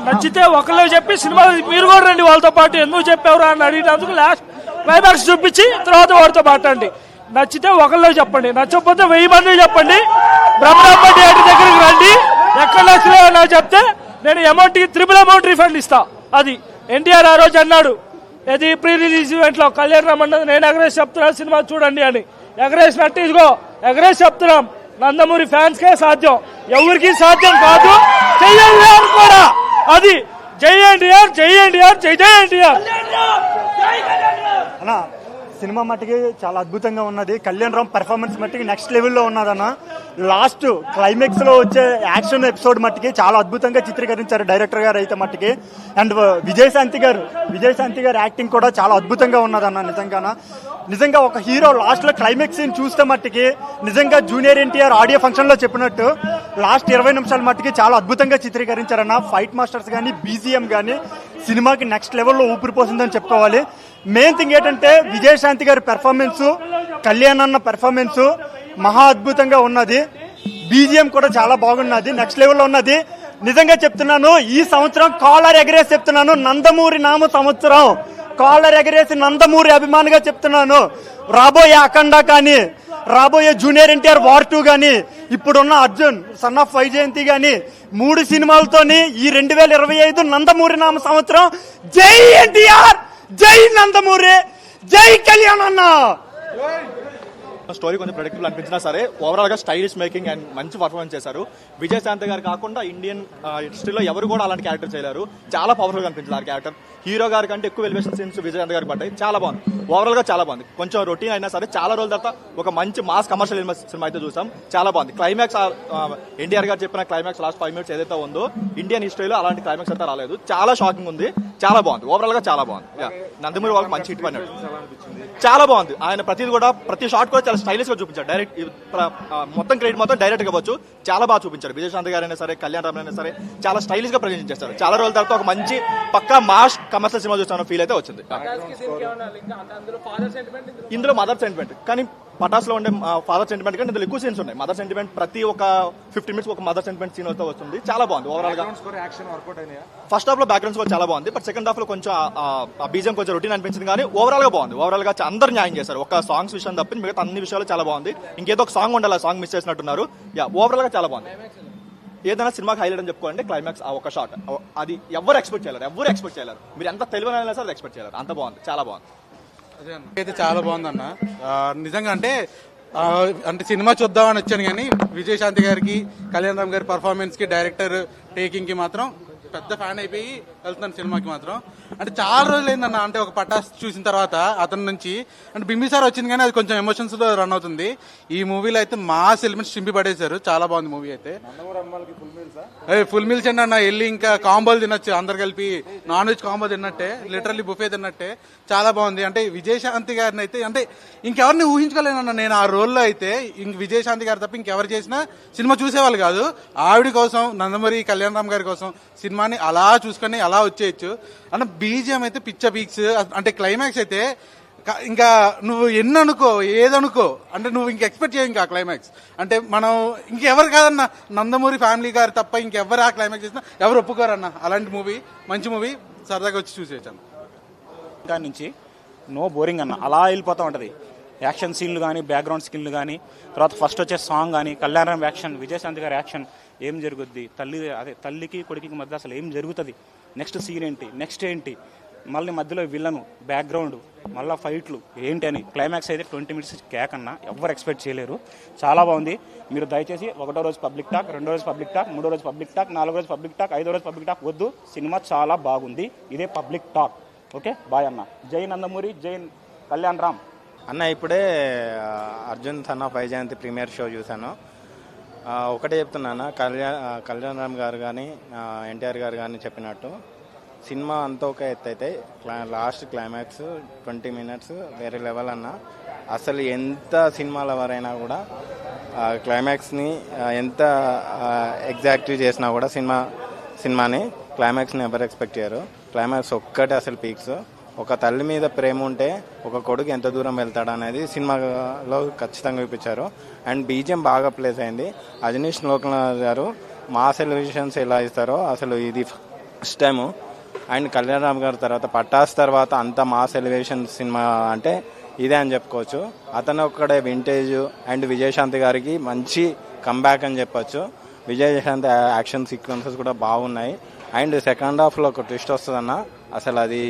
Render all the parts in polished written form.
నచ్చితే ఒకళ్ళు చెప్పి సినిమా మీరు కూడా రండి వాళ్ళతో పాటు ఎందుకు చెప్పారు అని అడిగినందుకు లాస్ట్ క్లైమాక్స్ చూపించి తర్వాత వాడితో మాట్లాడండి. నచ్చితే ఒకళ్ళు చెప్పండి, నచ్చకపోతే 1000 మంది చెప్పండి. బ్రహ్మాంబ థియేటర్ దగ్గరికి రండి. ఎక్కడ నచ్చలేదు నాకు చెప్తే నేను అమౌంట్కి ట్రిపుల్ అమౌంట్ రిఫండ్ ఇస్తా. అది ఎన్టీఆర్ ఆ రోజు అన్నాడు, ఇది ప్రీ రిలీజ్ ఈవెంట్లో కళ్యాణ్ రామ్ అన్నది నేను ఎగరేసి చెప్తున్నాను సినిమా చూడండి అని. ఎగరేసినట్టు ఇదిగో ఎగరేసి చెప్తున్నాం. నందమూరి ఫ్యాన్స్కే సాధ్యం, ఎవరికి సాధ్యం కాదు. చెయ్యండి అని కూడా అది జై ఎన్టీఆర్, జై ఎన్టీఆర్, జై జై ఎన్టీఆర్. అన్న సినిమా మట్టికి చాలా అద్భుతంగా ఉన్నది. కళ్యాణ్ రామ్ పెర్ఫార్మెన్స్ మట్టికి నెక్స్ట్ లెవెల్లో ఉన్నదన్న. లాస్ట్ క్లైమాక్స్ లో వచ్చే యాక్షన్ ఎపిసోడ్ మట్టికి చాలా అద్భుతంగా చిత్రీకరించారు డైరెక్టర్ గారు అయితే మట్టికి. అండ్ విజయశాంతి గారు యాక్టింగ్ కూడా చాలా అద్భుతంగా ఉన్నదన్న. నిజంగా ఒక హీరో లాస్ట్ లో క్లైమాక్స్ సీన్ చూస్తే మట్టికి నిజంగా జూనియర్ ఎన్టీఆర్ ఆడియో ఫంక్షన్ లో చెప్పినట్టు లాస్ట్ 20 నిమిషాల మట్టికి చాలా అద్భుతంగా చిత్రీకరించారన్న. ఫైట్ మాస్టర్స్ కానీ బీజిఎం కానీ సినిమాకి నెక్స్ట్ లెవెల్లో ఊపిరిపోతుందని చెప్పుకోవాలి. మెయిన్ థింగ్ ఏంటంటే విజయశాంతి గారి పెర్ఫార్మెన్స్, కళ్యాణ్ అన్న పెర్ఫార్మెన్స్ మహా అద్భుతంగా ఉన్నది. బీజిఎం కూడా చాలా బాగున్నది, నెక్స్ట్ లెవెల్లో ఉన్నది. నిజంగా చెప్తున్నాను, ఈ సంవత్సరం కాలర్ ఎగరేసి చెప్తున్నాను, నందమూరి నామ సంవత్సరం. కాలర్ ఎగరేసి నందమూరి అభిమానిగా చెప్తున్నాను. రాబోయే అఖండ కానీ, రాబోయే జూనియర్ ఎన్టీఆర్ వార్ 2 కానీ, ఇప్పుడున్న అర్జున్ సన్ ఆఫ్ వైజయంతి కానీ 3 సినిమాలతోని ఈ 2025 నందమూరి నామ సంవత్సరం. జై ఎన్టీఆర్, జై నందమూరి, జై కళ్యాణ్ అన్న. స్టోరీ కొంచెం ప్రెడిక్టబుల్ అనిపించినా సరే ఓవరాల్ గా స్టైలిష్ మేకింగ్ అండ్ మంచి పర్ఫార్మెన్స్ చేశారు. విజయశాంతి గారు కాకుండా ఇండియన్ హిస్టరీలో ఎవరు కూడా అలాంటి క్యారెక్టర్ చేయలేరు. చాలా పవర్ఫుల్ గా అనిపించింది ఆ క్యారెక్టర్. హీరో గారి కంటే ఎక్కువ ఎలివేషన్ సీన్స్ విజయశాంతి గారికి పడ్డాయి. చాలా బాగుంది, ఓవరాల్ గా చాలా బాగుంది. కొంచెం రొటీన్ అయినా సరే చాలా రోజుల తర్వాత ఒక మంచి మాస్ కమర్షియల్ సినిమా అయితే చూసాం. చాలా బాగుంది. క్లైమాక్స్ ఎన్టీఆర్ గారు చెప్పిన క్లైమాక్స్ లాస్ట్ 5 minutes ఏదైతే ఉందో ఇండియన్ హిస్టరీలో అలాంటి క్లైమాక్స్ అయితే రాలేదు. చాలా షాకింగ్ ఉంది, చాలా బాగుంది, ఓవరాల్ గా చాలా బాగుంది. నందమూరి వాళ్ళకి మంచి హిట్ పడినట్టు చాలా బాగుంది. ఆయన ప్రతి షాట్ కూడా చాలా స్టైలిష్ గా చూపించారు. డైరెక్ట్ మొత్తం క్రెడిట్ మొత్తం డైరెక్ట్ ఇవ్వచ్చు. చాలా బాగా చూపించారు. విజయశాంతి గారైనా సరే, కళ్యాణ్ రామ్ అయినా సరే చాలా స్టైలిష్ గా ప్రజెంట్ చేస్తారు. చాలా రోజుల తర్వాత ఒక మంచి పక్కా మాస్ కమర్షియల్ సినిమా చూస్తున్న ఫీల్ అయితే వచ్చింది. ఇందులో మదర్ సెంటిమెంట్ కానీ పటాస్ లో ఉండే ఫాదర్ సెంటిమెంట్ కానీ ఇందులో ఎక్కువ సీన్స్ ఉన్నాయి. మదర్ సెంటిమెంట్ ప్రతి ఒక 15 minutes ఒక మదర్ సెంటిమెంట్ సీన్ అయితే వస్తుంది. చాలా బాగుంది ఓవరాల్ గా. ఫస్ట్ హాఫ్ లో బ్యాక్గ్రౌండ్ స్కోర్ చాలా బాగుంది, బట్ సెకండ్ హాఫ్ లో కొంచెం బీజం కొంచెం రొటీన్ అనిపించింది. కానీ ఓవరాల్ గా బాగుంది. ఓవరాల్ గా అందరు న్యాయం చేశారు. ఒక సాంగ్స్ విషయం తప్పి మిగతా అన్ని విషయాలు చాలా బాగుంది. ఇంకేదో ఒక సాంగ్ ఉండాలి, సాంగ్ మిస్ చేసినట్టున్నారు. ఓవరాల్ గా చాలా బాగుంది. ఏదైనా సినిమాకి హైలైట్ అని చెప్పుకోవాలంటే క్లైమాక్స్ ఆ ఒక షాట్, అది ఎవరు ఎక్స్పెక్ట్ చేయలేరు. మీరు ఎంత తెలివైనా సరే ఎక్స్పెక్ట్ చేయలేరు. అంత బాగుంది, చాలా బాగుంది. అయితే చాలా బాగుందన్న. నిజంగా అంటే సినిమా చూద్దామని వచ్చాను కానీ విజయశాంతి గారికి, కళ్యాణ్ రామ్ గారి పర్ఫార్మెన్స్ కి, డైరెక్టర్ టేకింగ్ కి మాత్రం పెద్ద ఫ్యాన్ అయిపోయి వెళ్తున్నాను సినిమాకి మాత్రం. అంటే చాలా రోజులు అయిందన్న. అంటే ఒక పటాస్ చూసిన తర్వాత అతని నుంచి అంటే బింబిసార్ వచ్చింది కానీ అది కొంచెం ఎమోషన్స్ లో రన్ అవుతుంది. ఈ మూవీలో అయితే మాస్ ఎలిమెంట్స్ చింపి పడేశారు. చాలా బాగుంది మూవీ అయితే. ఫుల్ మీల్స్ అండి అన్న. వెళ్ళి ఇంకా కాంబోలు తినొచ్చు, అందరు కలిపి నాన్ వెజ్ కాంబో తిన్నట్టే, లిటరల్లీ బుఫే తిన్నట్టే. చాలా బాగుంది. అంటే విజయశాంతి గారిని అయితే అంటే ఇంకెవరిని ఊహించుకోలేనన్న నేను ఆ రోల్లో అయితే. ఇంక విజయశాంతి గారు తప్ప ఇంకెవరు చేసినా సినిమా చూసేవాళ్ళు కాదు. ఆవిడ కోసం, నందమూరి కళ్యాణ్ రామ్ గారి కోసం సినిమాని అలా చూసుకొని అలా వచ్చేయచ్చు అన్న. బీజిఎం అయితే పిచ్చ పీక్స్. అంటే క్లైమాక్స్ అయితే ఇంకా నువ్వు ఎన్ననుకో ఏదనుకో అంటే నువ్వు ఇంక ఎక్స్పెక్ట్ చేయ ఇంకా క్లైమాక్స్ అంటే మనం ఇంకెవరు కాదన్న, నందమూరి ఫ్యామిలీ గారు తప్ప ఇంకెవరు ఆ క్లైమాక్స్ చేసినా ఎవరు ఒప్పుకోరన్న. అలాంటి మూవీ, మంచి మూవీ, సరదాగా వచ్చి చూసేసాను. దాని నుంచి నో బోరింగ్ అన్న, అలా వెళ్ళిపోతూ ఉంటుంది. యాక్షన్ సీన్లు కానీ, బ్యాక్గ్రౌండ్ స్కిన్లు కానీ, తర్వాత ఫస్ట్ వచ్చే సాంగ్ కానీ, కళ్యాణ్ రామ్ యాక్షన్, విజయశాంతి గారి యాక్షన్, ఏం జరుగుద్ది తల్లికి కొడుకుకి మధ్య అసలు ఏం జరుగుతుంది, నెక్స్ట్ సీన్ ఏంటి, నెక్స్ట్ ఏంటి, మళ్ళీ మధ్యలో విలను, బ్యాక్గ్రౌండ్, మళ్ళీ ఫైట్లు ఏంటి అని. క్లైమాక్స్ అయితే 20 minutes కేక్ అన్న, ఎవరు ఎక్స్పెక్ట్ చేయలేరు. చాలా బాగుంది. మీరు దయచేసి 1వ రోజు పబ్లిక్ టాక్, 2వ రోజు పబ్లిక్ టాక్, 3వ రోజు పబ్లిక్ టాక్, 4వ రోజు పబ్లిక్ టాక్, 5వ రోజు పబ్లిక్ టాక్ వద్దు. సినిమా చాలా బాగుంది, ఇదే పబ్లిక్ టాక్. ఓకే, బాయ్ అన్న. జై నందమూరి, జై కళ్యాణ్ రామ్ అన్న. ఇప్పుడే Arjun son of Vyjayanthi premiere show చూశాను. ఒకటే చెప్తున్నాను, కళ్యాణ్ రామ్ గారు కానీ ఎన్టీఆర్ గారు కానీ చెప్పినట్టు సినిమా అంతా ఒక ఎత్తు అయితే లాస్ట్ క్లైమాక్స్ 20 minutes వేరే లెవెల్ అన్న. అసలు ఎంత సినిమాల వరైనా కూడా క్లైమాక్స్ని ఎంత ఎగ్జాక్ట్లీ చేసినా కూడా సినిమాని క్లైమాక్స్ని ఎవరు ఎక్స్పెక్ట్ చేయరు. క్లైమాక్స్ ఒక్కటే అసలు పీక్స్. ఒక తల్లి మీద ప్రేమ ఉంటే ఒక కొడుకు ఎంత దూరం వెళ్తాడు అనేది సినిమాలో ఖచ్చితంగా చూపించారు. అండ్ బీజిఎం బాగా ప్లేస్ అయింది. అజనీష్ లోకనాథ్ గారు మాస్ ఎలివేషన్స్ ఎలా ఇస్తారో అసలు ఇది first time. And Kalyan Ram గారి తర్వాత పటాస్ తర్వాత అంత మాస్ ఎలివేషన్ సినిమా అంటే ఇదే అని చెప్పుకోవచ్చు. అతను ఒక్కడే వింటేజ్. అండ్ విజయశాంతి గారికి మంచి కంబ్యాక్ అని చెప్పొచ్చు. విజయశాంతి యాక్షన్ సీక్వెన్సెస్ కూడా బాగున్నాయి. అండ్ సెకండ్ హాఫ్లో ఒక ట్విస్ట్ వస్తుందన్న, అసలు అది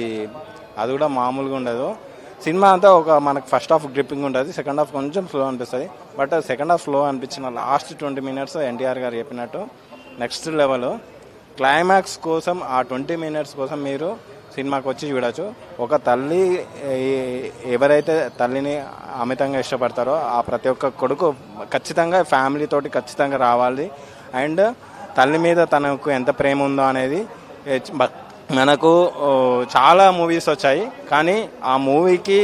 కూడా మామూలుగా ఉండదు. సినిమా అంతా మనకు ఫస్ట్ హాఫ్ గ్రిప్పింగ్ ఉంటుంది, సెకండ్ హాఫ్ కొంచెం స్లో అనిపిస్తుంది. బట్ సెకండ్ హాఫ్ స్లో అనిపించిన లాస్ట్ 20 minutes ఎన్టీఆర్ గారు చెప్పినట్టు నెక్స్ట్ లెవెల్. క్లైమాక్స్ కోసం ఆ 20 minutes కోసం మీరు సినిమాకి వచ్చి చూడొచ్చు. ఒక తల్లి ఎవరైతే తల్లిని అమితంగా ఇష్టపడతారో ఆ ప్రతి ఒక్క కొడుకు ఖచ్చితంగా ఫ్యామిలీ తోటి ఖచ్చితంగా రావాలి. అండ్ తల్లి మీద తనకు ఎంత ప్రేమ ఉందో అనేది మనకు చాలా మూవీస్ వచ్చాయి, కానీ ఆ మూవీకి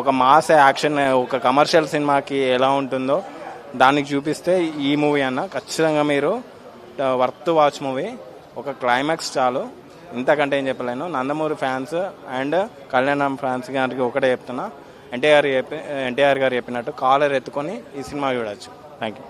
ఒక మాస్ యాక్షన్ ఒక కమర్షియల్ సినిమాకి ఎలా ఉంటుందో దానికి చూపిస్తే ఈ మూవీ అన్న ఖచ్చితంగా మీరు వర్త్ వాచ్ మూవీ. ఒక క్లైమాక్స్ చాలు, ఇంతకంటే ఏం చెప్పలేను. నందమూరి ఫ్యాన్స్ అండ్ కళ్యాణం ఫ్యాన్స్ గారికి ఒకటే చెప్తున్నా, ఎన్టీఆర్ గారు చెప్పినట్టు కాలర్ ఎత్తుకొని ఈ సినిమా చూడొచ్చు. Thank you.